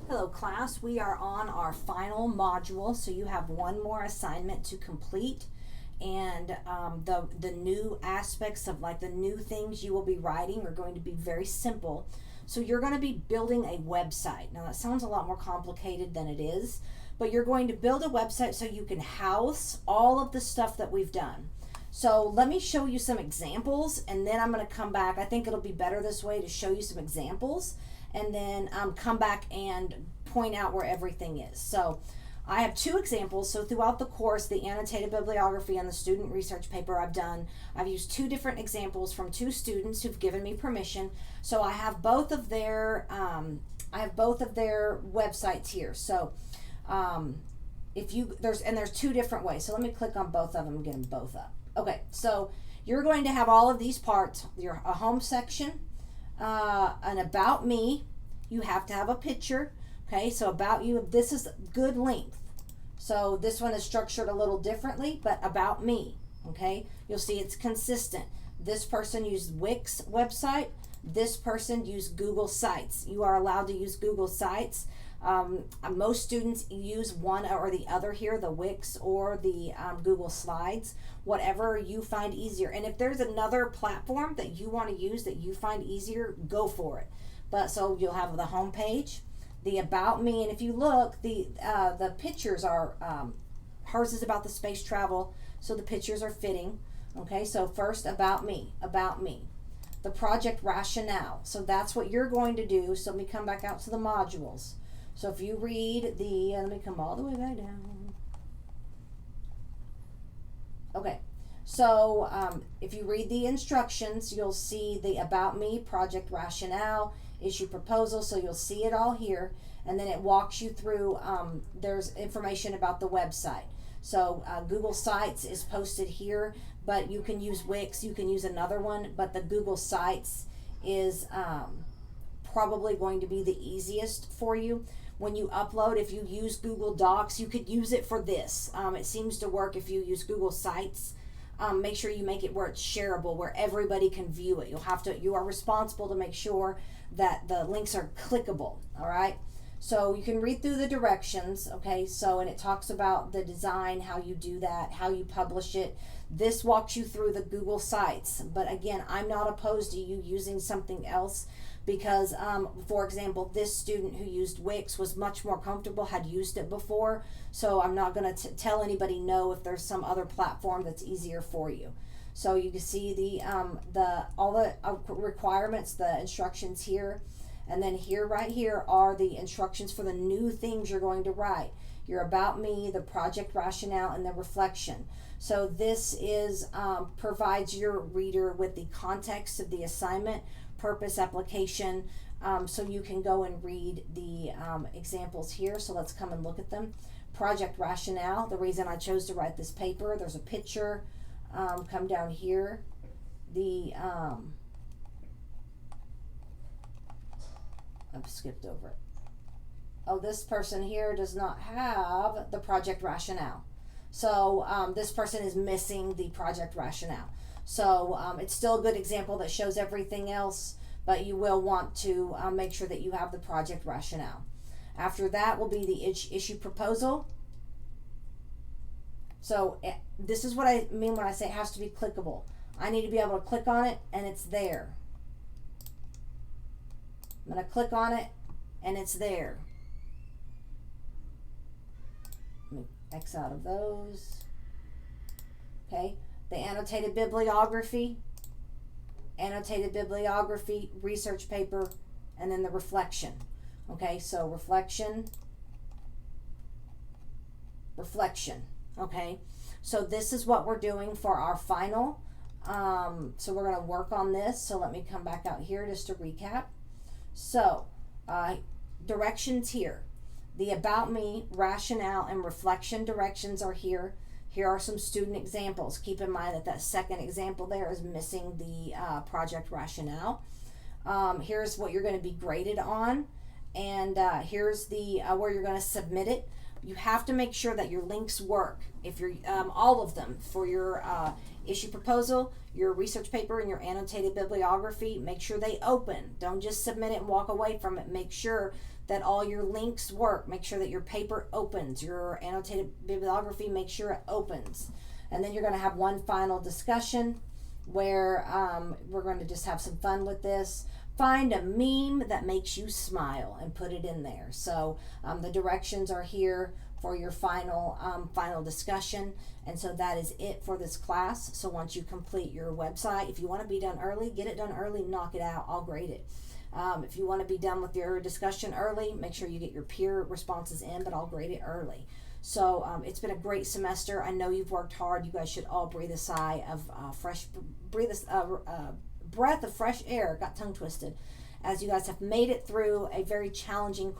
Hello class, we are on our final module, so you have one more assignment to complete, and the new aspects of like the new things you will be writing are going to be very simple. So you're going to be building a website. Now that sounds a lot more complicated than it is, but you're going to build a website so you can house all of the stuff that we've done. So let me show you some examples, and then I'm going to come back. I think it'll be better this way to show you some examples and then come back and point out where everything is. So I have two examples. So throughout the course, the annotated bibliography and the student research paper I've used two different examples from two students who've given me permission. So I have both of their websites here. So there's two different ways. So let me click on both of them and get them both up. Okay, so you're going to have all of these parts, a home section, an about me. You have to have a picture. Okay, so about you, this is good length. So this one is structured a little differently, but about me. Okay, you'll see it's consistent. This person used Wix website. This person used Google Sites. You are allowed to use Google Sites. Most students use one or the other here, the Wix or the Google Slides, whatever you find easier. And if there's another platform that you want to use that you find easier, go for it. But so you'll have the home page, the about me, and if you look, the pictures are hers is about the space travel, so the pictures are fitting. Okay, so first about me, the project rationale. So that's what you're going to do. So let me come back out to the modules. So if you read let me come all the way back down. Okay, so if you read the instructions, you'll see the about me, project rationale, issue proposal. So you'll see it all here, and then it walks you through. There's information about the website. So Google Sites is posted here, but you can use Wix, you can use another one, but the Google Sites is probably going to be the easiest for you. When you upload, if you use Google Docs, you could use it for this. It seems to work if you use Google Sites. Make sure you make it where it's shareable, where everybody can view it. You are responsible to make sure that the links are clickable, all right? So you can read through the directions, okay? So, and it talks about the design, how you do that, how you publish it. This walks you through the Google Sites, but again, I'm not opposed to you using something else because, for example, this student who used Wix was much more comfortable, had used it before, so I'm not going to tell anybody no if there's some other platform that's easier for you. So you can see all the requirements, the instructions here, and then right here are the instructions for the new things you're going to write. Your about me, the project rationale, and the reflection. So this is provides your reader with the context of the assignment, purpose, application, so you can go and read the examples here. So let's come and look at them. Project rationale, the reason I chose to write this paper, there's a picture. Come down here. I've skipped over it. Oh, this person here does not have the project rationale. So this person is missing the project rationale. So it's still a good example that shows everything else, but you will want to make sure that you have the project rationale. After that will be the issue proposal. So this is what I mean when I say it has to be clickable. I need to be able to click on it and it's there. I'm going to click on it and it's there. Let me X out of those. Okay, the annotated bibliography, research paper, and then the reflection. Okay, so reflection. Okay, so this is what we're doing for our final. So we're going to work on this. So let me come back out here just to recap. So directions here. The about me, rationale, and reflection directions are here. Here are some student examples. Keep in mind that second example there is missing the project rationale. Here's what you're going to be graded on. And here's the where you're going to submit it. You have to make sure that your links work. If you're all of them for your issue proposal, your research paper, and your annotated bibliography, make sure they open. Don't just submit it and walk away from it. Make sure that all your links work. Make sure that your paper opens. Your annotated bibliography, make sure it opens. And then you're going to have one final discussion where we're going to just have some fun with this. Find a meme that makes you smile and put it in there. So the directions are here for your final discussion. And so that is it for this class. So once you complete your website, if you want to be done early, get it done early, knock it out, I'll grade it. If you want to be done with your discussion early, make sure you get your peer responses in, but I'll grade it early. So it's been a great semester. I know you've worked hard. You guys should all breathe a sigh of breath of fresh air. Got tongue twisted, as you guys have made it through a very challenging course.